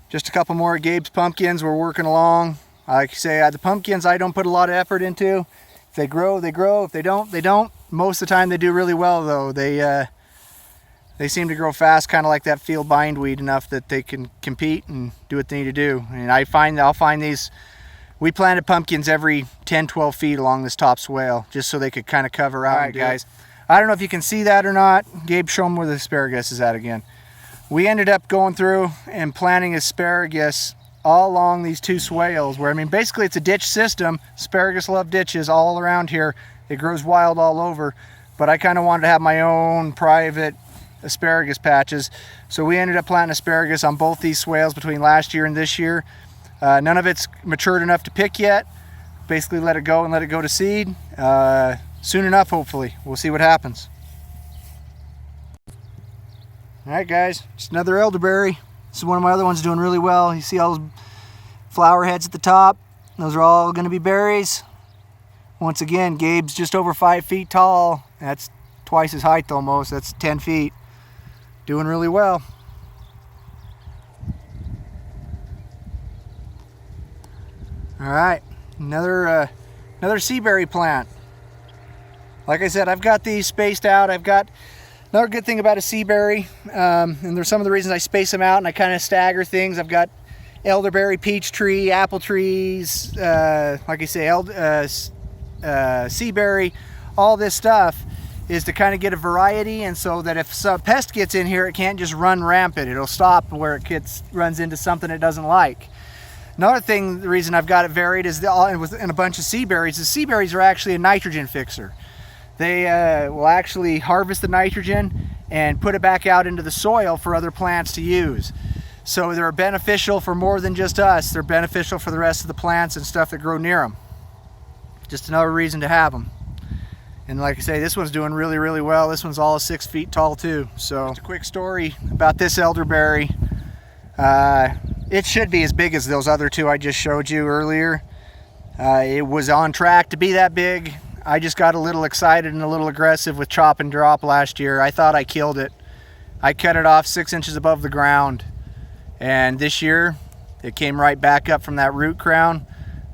Just a couple more of Gabe's pumpkins. We're working along. Like I say, the pumpkins I don't put a lot of effort into. If they grow, they grow. If they don't, they don't. Most of the time they do really well though. They seem to grow fast, kind of like that field bindweed, enough that they can compete and do what they need to do. And I'll find these. We planted pumpkins every 10-12 feet along this top swale, just so they could kind of cover out. All right, guys. I don't know if you can see that or not. Gabe, show them where the asparagus is at again. We ended up going through and planting asparagus all along these two swales, where, I mean, basically it's a ditch system. Asparagus love ditches all around here. It grows wild all over, but I kind of wanted to have my own private asparagus patches. So we ended up planting asparagus on both these swales between last year and this year. None of it's matured enough to pick yet. Basically let it go and let it go to seed. Soon enough, hopefully. We'll see what happens. All right, guys, just another elderberry. This is one of my other ones doing really well. You see all those flower heads at the top? Those are all going to be berries. Once again, Gabe's just over 5 feet tall. That's twice his height almost. That's 10 feet. Doing really well. All right, another seaberry plant. Like I said, I've got these spaced out. I've got another good thing about a seaberry, and there's some of the reasons I space them out and I kind of stagger things. I've got elderberry, peach tree, apple trees, like I say, seaberry. All this stuff is to kind of get a variety, and so that if some pest gets in here, it can't just run rampant. It'll stop where it runs into something it doesn't like. Another thing, the reason I've got it varied is in a bunch of seaberries. The seaberries are actually a nitrogen fixer. They will actually harvest the nitrogen and put it back out into the soil for other plants to use. So they're beneficial for more than just us. They're beneficial for the rest of the plants and stuff that grow near them. Just another reason to have them. And like I say, this one's doing really, really well. This one's all 6 feet tall too. So just a quick story about this elderberry. It should be as big as those other two I just showed you earlier. It was on track to be that big. I just got a little excited and a little aggressive with chop and drop last year. I thought I killed it. I cut it off 6 inches above the ground. And this year, it came right back up from that root crown,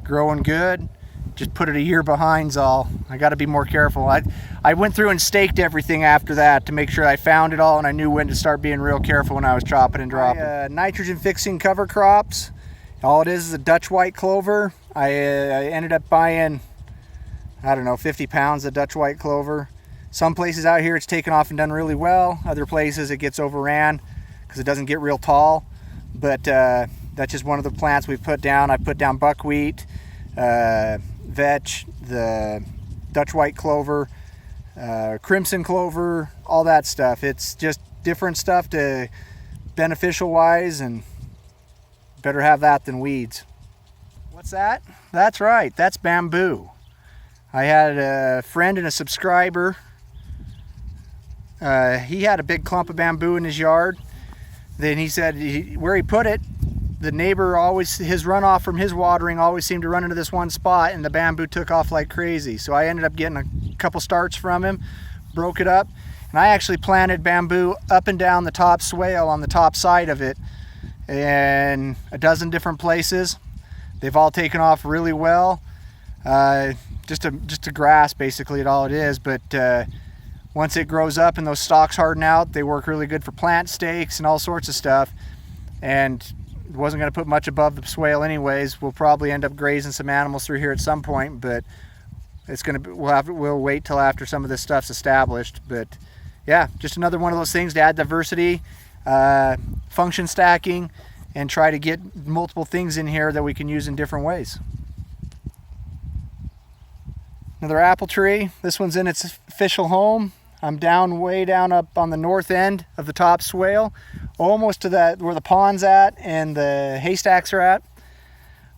growing good. Just put it a year behind's all. I got to be more careful. I went through and staked everything after that to make sure I found it all, and I knew when to start being real careful when I was chopping and dropping. Nitrogen fixing cover crops. All it is a Dutch white clover. I ended up buying, I don't know, 50 pounds of Dutch white clover. Some places out here it's taken off and done really well. Other places it gets overran because it doesn't get real tall. But that's just one of the plants we've put down. I put down buckwheat, vetch, the Dutch white clover, crimson clover, all that stuff. It's just different stuff to beneficial wise, and better have that than weeds. What's that? That's right, that's bamboo. I had a friend and a subscriber. He had a big clump of bamboo in his yard. Then he said where he put it, the neighbor his runoff from his watering always seemed to run into this one spot, and the bamboo took off like crazy. So I ended up getting a couple starts from him, broke it up, and I actually planted bamboo up and down the top swale on the top side of it in a dozen different places. They've all taken off really well. Just a grass basically, all it is, but once it grows up and those stalks harden out, they work really good for plant stakes and all sorts of stuff. And wasn't going to put much above the swale anyways. We'll probably end up grazing some animals through here at some point, but it's going to we'll wait till after some of this stuff's established. But yeah, just another one of those things to add diversity, function stacking, and try to get multiple things in here that we can use in different ways. Another apple tree. This one's in its official home. I'm way down up on the north end of the top swale, almost to that where the pond's at and the haystacks are at.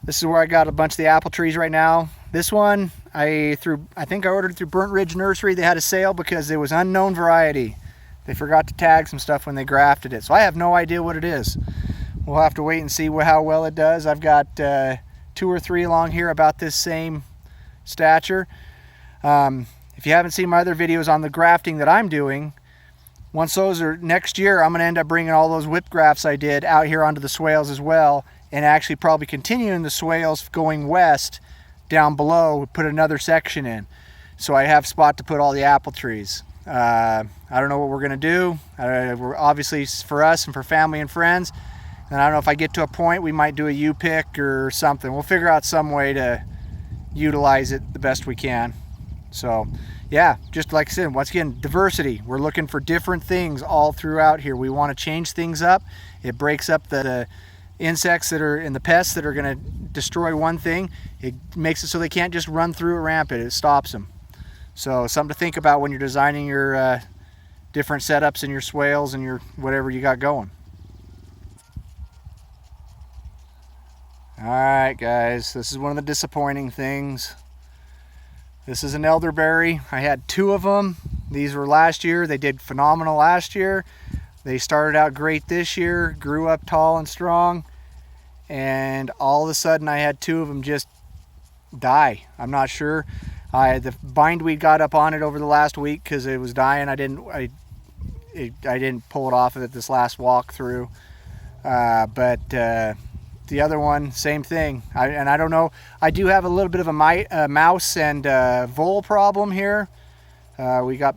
This is where I got a bunch of the apple trees right now. This one I think I ordered through Burnt Ridge Nursery. They had a sale because it was unknown variety. They forgot to tag some stuff when they grafted it, so I have no idea what it is. We'll have to wait and see how well it does. I've got 2 or 3 along here about this same stature. If you haven't seen my other videos on the grafting that I'm doing, once those are, next year I'm going to end up bringing all those whip grafts I did out here onto the swales as well, and actually probably continuing the swales going west down below, put another section in. So I have spot to put all the apple trees. I don't know what we're going to do. We're obviously for us and for family and friends. And I don't know if I get to a point, we might do a U-pick or something. We'll figure out some way to utilize it the best we can. So yeah, just like I said, once again, diversity. We're looking for different things all throughout here. We want to change things up. It breaks up the insects that are in the pests that are going to destroy one thing. It makes it so they can't just run through it rampant. It stops them. So something to think about when you're designing your different setups and your swales and your whatever you got going. All right, guys, this is one of the disappointing things. This is an elderberry. I had 2 of them. These were last year. They did phenomenal last year. They started out great this year, grew up tall and strong, and all of a sudden I had 2 of them just die. I'm not sure. The bindweed got up on it over the last week because it was dying. I didn't pull it off of it this last walk through. But the other one, same thing. I don't know. I do have a little bit of a mouse and vole problem here. We got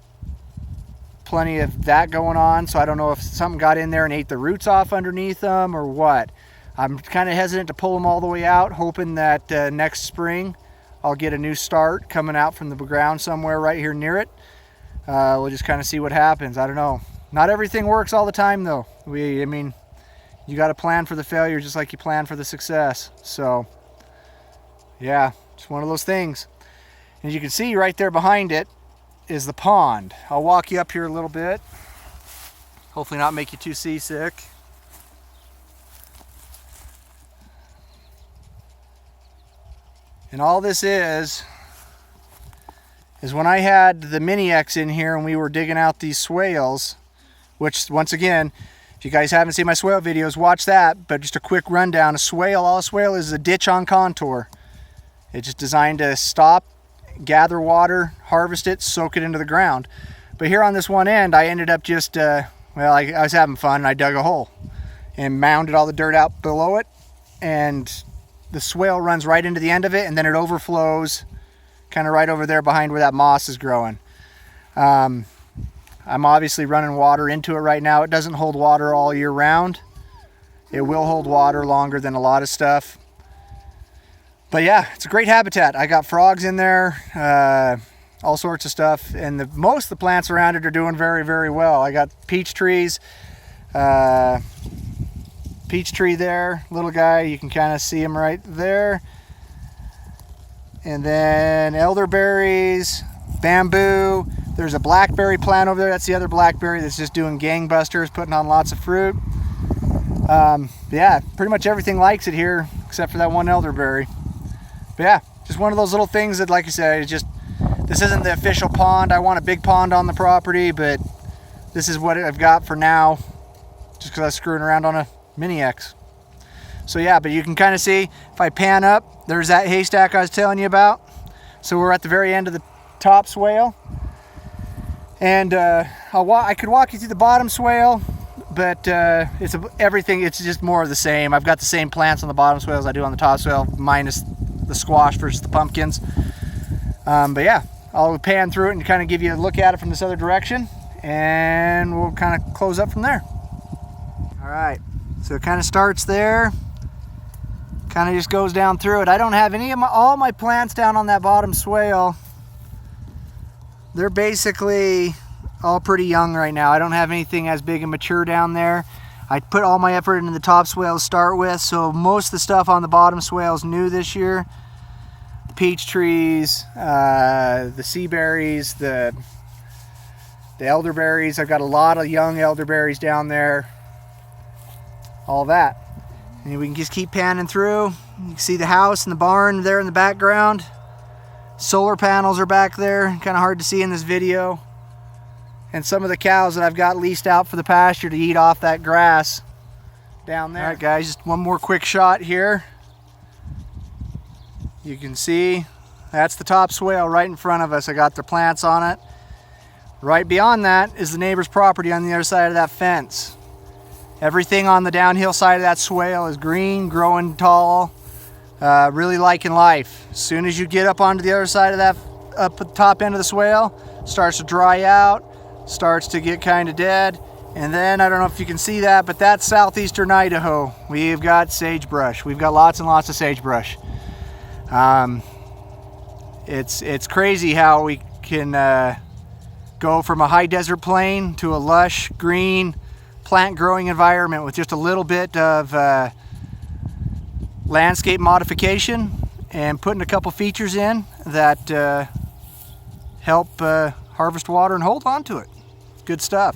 plenty of that going on, so I don't know if something got in there and ate the roots off underneath them or what. I'm kind of hesitant to pull them all the way out, hoping that next spring I'll get a new start coming out from the ground somewhere right here near it. We'll just kind of see what happens. I don't know. Not everything works all the time though. I mean, you got to plan for the failure just like you plan for the success. So yeah, it's one of those things. And as you can see right there behind it is the pond. I'll walk you up here a little bit. Hopefully not make you too seasick. And all this is when I had the Mini X in here and we were digging out these swales, which once again, if you guys haven't seen my swale videos, watch that. But just a quick rundown, all a swale is a ditch on contour. It's just designed to stop, gather water, harvest it, soak it into the ground. But here on this one end, I ended up just, I was having fun and I dug a hole and mounded all the dirt out below it. And the swale runs right into the end of it, and then it overflows kind of right over there behind where that moss is growing. I'm obviously running water into it right now. It doesn't hold water all year round. It will hold water longer than a lot of stuff. But yeah, it's a great habitat. I got frogs in there, all sorts of stuff, and most of the plants around it are doing very, very well. I got peach trees, peach tree there, little guy, you can kind of see him right there. And then elderberries, bamboo. There's a blackberry plant over there. That's the other blackberry that's just doing gangbusters, putting on lots of fruit. Yeah, pretty much everything likes it here except for that one elderberry. But yeah, just one of those little things that, like I said, this isn't the official pond. I want a big pond on the property, but this is what I've got for now, just because I was screwing around on a Mini X. So yeah, but you can kind of see, if I pan up, there's that haystack I was telling you about. So we're at the very end of the top swale. And I could walk you through the bottom swale, but it's just more of the same. I've got the same plants on the bottom swale as I do on the top swale, minus the squash versus the pumpkins. But yeah, I'll pan through it and kind of give you a look at it from this other direction, and we'll kind of close up from there. All right, so it kind of starts there, kind of just goes down through it. I don't have all my plants down on that bottom swale. They're basically all pretty young right now. I don't have anything as big and mature down there. I put all my effort into the top swale to start with, so most of the stuff on the bottom swale is new this year. The peach trees, the sea berries, the elderberries. I've got a lot of young elderberries down there. All that. And we can just keep panning through. You can see the house and the barn there in the background. Solar panels are back there, kind of hard to see in this video. And some of the cows that I've got leased out for the pasture to eat off that grass down there. All right, guys, just one more quick shot here. You can see that's the top swale right in front of us. I got the plants on it. Right beyond that is the neighbor's property on the other side of that fence. Everything on the downhill side of that swale is green, growing tall, really liking life. As soon as you get up onto the other side of that, up at the top end of the swale, starts to dry out, starts to get kind of dead. And then, I don't know if you can see that, but that's southeastern Idaho. We've got sagebrush. We've got lots and lots of sagebrush. It's crazy how we can go from a high desert plain to a lush, green, plant growing environment with just a little bit of landscape modification and putting a couple features in that help harvest water and hold on to it. Good stuff.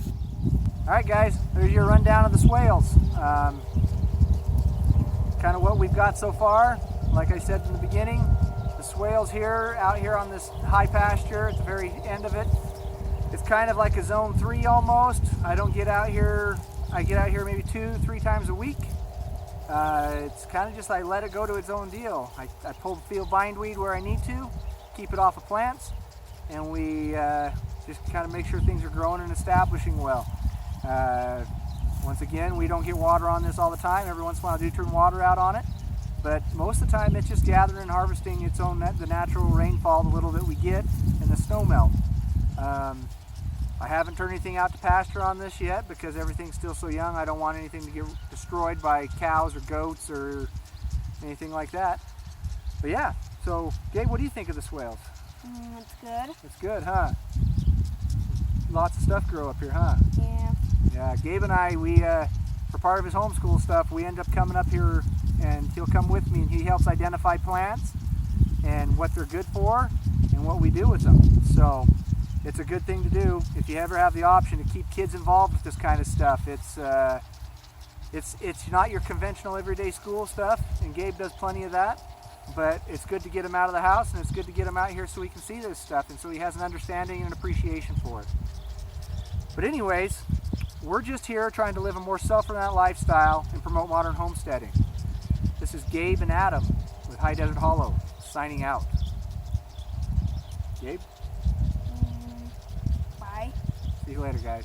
All right, guys, there's your rundown of the swales. Kind of what we've got so far. Like I said in the beginning, the swales here, out here on this high pasture at the very end of it, it's kind of like a zone 3 almost. I don't get out here, I get out here maybe 2-3 times a week. It's kind of just, I let it go to its own deal. I pull the field bindweed where I need to, keep it off of plants, and we just kind of make sure things are growing and establishing well. Once again, we don't get water on this all the time. Every once in a while I do turn water out on it, but most of the time it's just gathering and harvesting its own, the natural rainfall, the little that we get, and the snow melt. I haven't turned anything out to pasture on this yet because everything's still so young. I don't want anything to get destroyed by cows or goats or anything like that. But yeah, so Gabe, what do you think of the swales? It's good. It's good, huh? Lots of stuff grow up here, huh? Yeah. Yeah, Gabe and I, for part of his homeschool stuff, we end up coming up here and he'll come with me and he helps identify plants and what they're good for and what we do with them. So it's a good thing to do if you ever have the option to keep kids involved with this kind of stuff. It's not your conventional everyday school stuff, and Gabe does plenty of that, but it's good to get him out of the house and it's good to get him out here so he can see this stuff and so he has an understanding and an appreciation for it. But anyways, we're just here trying to live a more self-reliant lifestyle and promote modern homesteading. This is Gabe and Adam with High Desert Hollow, signing out. Gabe? Bye. See you later, guys.